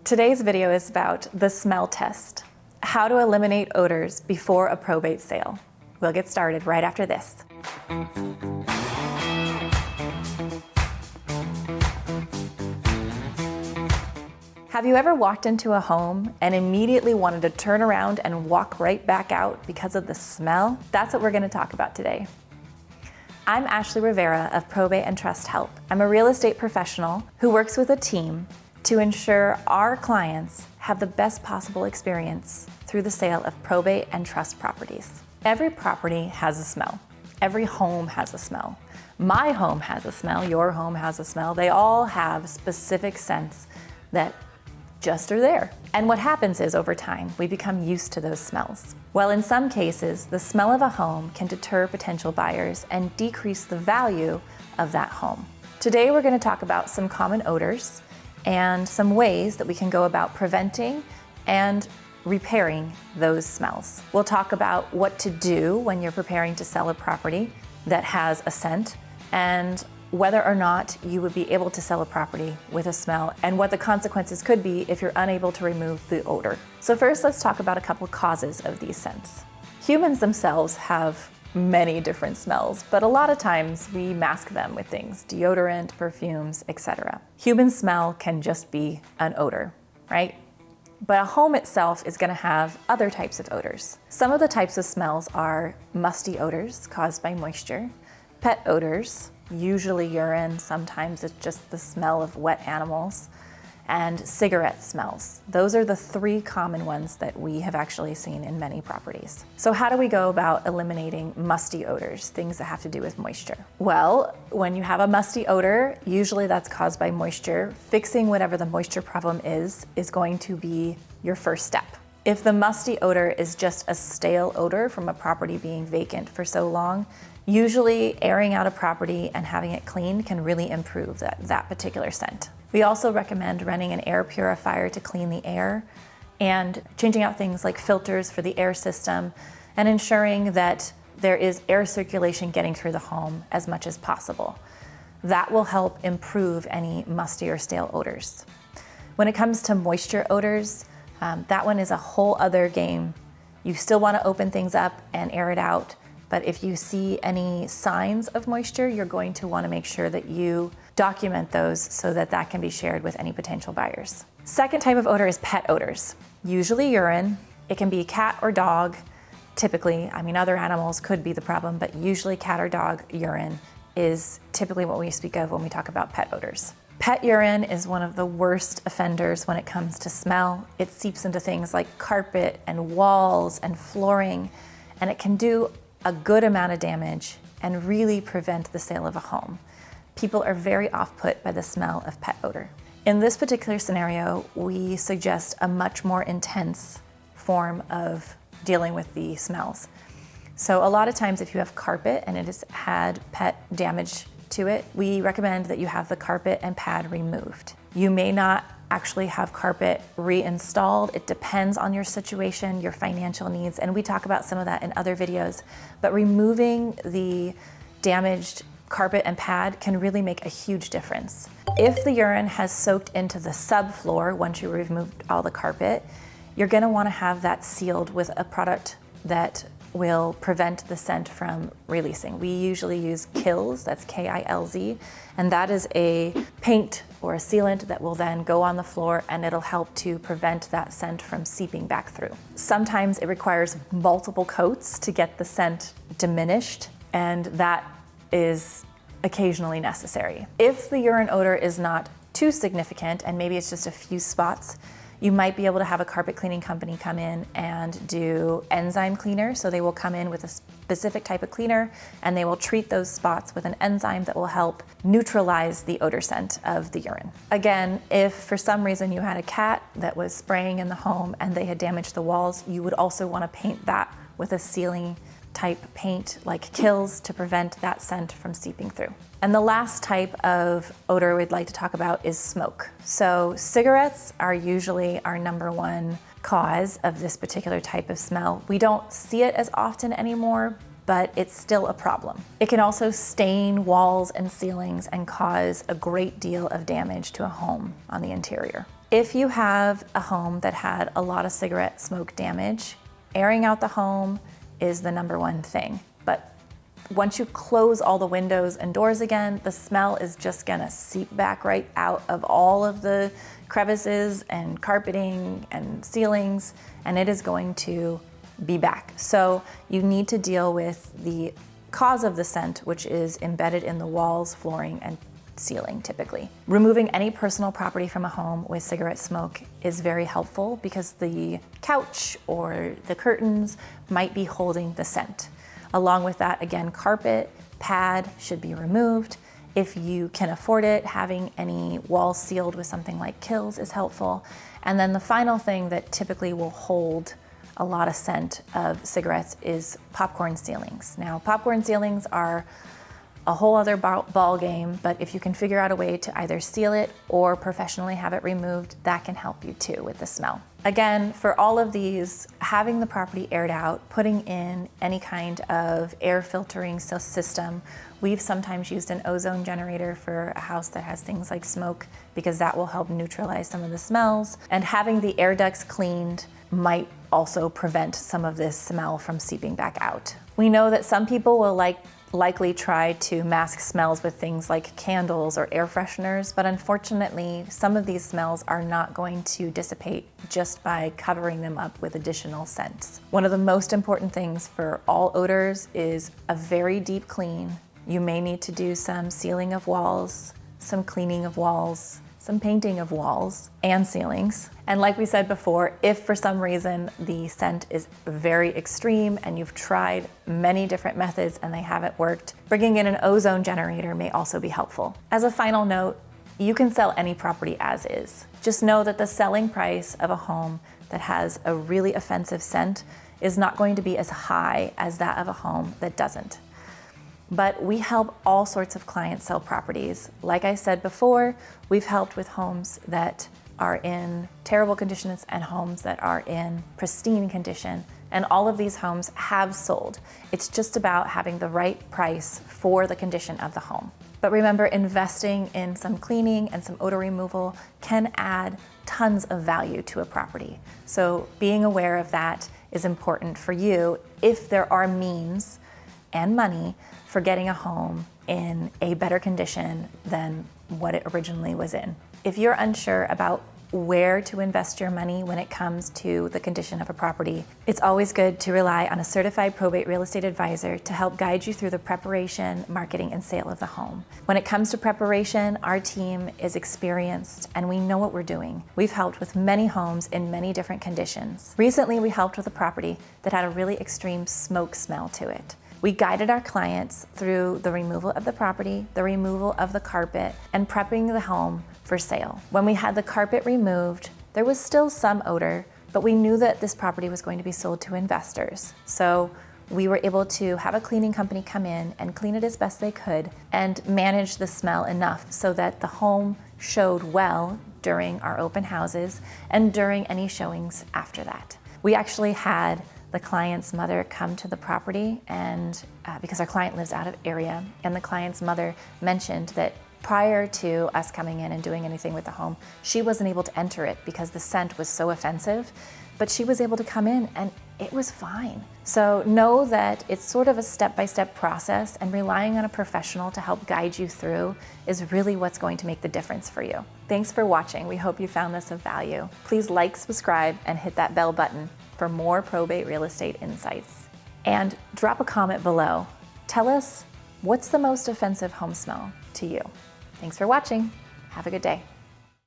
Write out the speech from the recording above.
Today's video is about the smell test, how to eliminate odors before a probate sale. We'll get started right after this. Have you ever walked into a home and immediately wanted to turn around and walk right back out because of the smell? That's what we're going to talk about today. I'm Ashley Rivera of Probate and Trust Help. I'm a real estate professional who works with a team to ensure our clients have the best possible experience through the sale of probate and trust properties. Every property has a smell. Every home has a smell. My home has a smell, your home has a smell. They all have specific scents that just are there. And what happens is over time, we become used to those smells. Well, in some cases, the smell of a home can deter potential buyers and decrease the value of that home. Today, we're going to talk about some common odors and some ways that we can go about preventing and repairing those smells. We'll talk about what to do when you're preparing to sell a property that has a scent and whether or not you would be able to sell a property with a smell and what the consequences could be if you're unable to remove the odor. So first, let's talk about a couple causes of these scents. Humans themselves have many different smells, but a lot of times we mask them with things, deodorant, perfumes, etc. Human smell can just be an odor, right? But a home itself is going to have other types of odors. Some of the types of smells are musty odors caused by moisture, pet odors, usually urine, sometimes it's just the smell of wet animals, and cigarette smells. Those are the three common ones that we have actually seen in many properties. So how do we go about eliminating musty odors, things that have to do with moisture? Well, when you have a musty odor, usually that's caused by moisture. Fixing whatever the moisture problem is going to be your first step. If the musty odor is just a stale odor from a property being vacant for so long, usually airing out a property and having it cleaned can really improve that particular scent. We also recommend running an air purifier to clean the air and changing out things like filters for the air system and ensuring that there is air circulation getting through the home as much as possible. That will help improve any musty or stale odors. When it comes to moisture odors, that one is a whole other game. You still want to open things up and air it out, but if you see any signs of moisture, you're going to want to make sure that you document those so that that can be shared with any potential buyers. Second type of odor is pet odors, usually urine. It can be cat or dog, typically. Other animals could be the problem, but usually cat or dog urine is typically what we speak of when we talk about pet odors. Pet urine is one of the worst offenders when it comes to smell. It seeps into things like carpet and walls and flooring, and it can do a good amount of damage and really prevent the sale of a home. People are very off-put by the smell of pet odor. In this particular scenario, we suggest a much more intense form of dealing with the smells. So a lot of times if you have carpet and it has had pet damage to it, we recommend that you have the carpet and pad removed. You may not actually have carpet reinstalled. It depends on your situation, your financial needs, and we talk about some of that in other videos. But removing the damaged carpet and pad can really make a huge difference. If the urine has soaked into the subfloor once you removed all the carpet, you're going to want to have that sealed with a product that will prevent the scent from releasing. We usually use Kilz, that's K-I-L-Z, and that is a paint or a sealant that will then go on the floor and it'll help to prevent that scent from seeping back through. Sometimes it requires multiple coats to get the scent diminished, and that is occasionally necessary. If the urine odor is not too significant and maybe it's just a few spots, you might be able to have a carpet cleaning company come in and do enzyme cleaner. So they will come in with a specific type of cleaner and they will treat those spots with an enzyme that will help neutralize the odor scent of the urine. Again, if for some reason you had a cat that was spraying in the home and they had damaged the walls, you would also want to paint that with a sealing type paint like Kilz to prevent that scent from seeping through. And the last type of odor we'd like to talk about is smoke. So cigarettes are usually our number one cause of this particular type of smell. We don't see it as often anymore, but it's still a problem. It can also stain walls and ceilings and cause a great deal of damage to a home on the interior. If you have a home that had a lot of cigarette smoke damage, airing out the home is the number one thing. But once you close all the windows and doors again, the smell is just gonna seep back right out of all of the crevices and carpeting and ceilings, and it is going to be back. So you need to deal with the cause of the scent, which is embedded in the walls, flooring, and ceiling typically. Removing any personal property from a home with cigarette smoke is very helpful because the couch or the curtains might be holding the scent. Along with that, again, carpet, pad should be removed. If you can afford it, having any walls sealed with something like Kills is helpful. And then the final thing that typically will hold a lot of scent of cigarettes is popcorn ceilings. Now, popcorn ceilings are a whole other ball game, but if you can figure out a way to either seal it or professionally have it removed, that can help you too with the smell. Again, for all of these, having the property aired out, putting in any kind of air filtering system. We've sometimes used an ozone generator for a house that has things like smoke because that will help neutralize some of the smells. And having the air ducts cleaned might also prevent some of this smell from seeping back out. We know that some people will likely try to mask smells with things like candles or air fresheners, but unfortunately, some of these smells are not going to dissipate just by covering them up with additional scents. One of the most important things for all odors is a very deep clean. You may need to do some sealing of walls, some cleaning of walls, some painting of walls and ceilings. And like we said before, if for some reason the scent is very extreme and you've tried many different methods and they haven't worked, bringing in an ozone generator may also be helpful. As a final note, you can sell any property as is. Just know that the selling price of a home that has a really offensive scent is not going to be as high as that of a home that doesn't. But we help all sorts of clients sell properties. Like I said before, we've helped with homes that are in terrible conditions and homes that are in pristine condition. And all of these homes have sold. It's just about having the right price for the condition of the home. But remember, investing in some cleaning and some odor removal can add tons of value to a property. So being aware of that is important for you if there are means and money for getting a home in a better condition than what it originally was in. If you're unsure about where to invest your money when it comes to the condition of a property, it's always good to rely on a certified probate real estate advisor to help guide you through the preparation, marketing, and sale of the home. When it comes to preparation, our team is experienced and we know what we're doing. We've helped with many homes in many different conditions. Recently, we helped with a property that had a really extreme smoke smell to it. We guided our clients through the removal of the property, the removal of the carpet, and prepping the home for sale. When we had the carpet removed, there was still some odor, but we knew that this property was going to be sold to investors. So we were able to have a cleaning company come in and clean it as best they could and manage the smell enough so that the home showed well during our open houses and during any showings after that. We actually had the client's mother come to the property and because our client lives out of area, and the client's mother mentioned that prior to us coming in and doing anything with the home, she wasn't able to enter it because the scent was so offensive, but she was able to come in and it was fine. So know that it's sort of a step-by-step process, and relying on a professional to help guide you through is really what's going to make the difference for you. Thanks for watching. We hope you found this of value. Please like, subscribe, and hit that bell button for more probate real estate insights. And drop a comment below. Tell us, what's the most offensive home smell to you? Thanks for watching. Have a good day.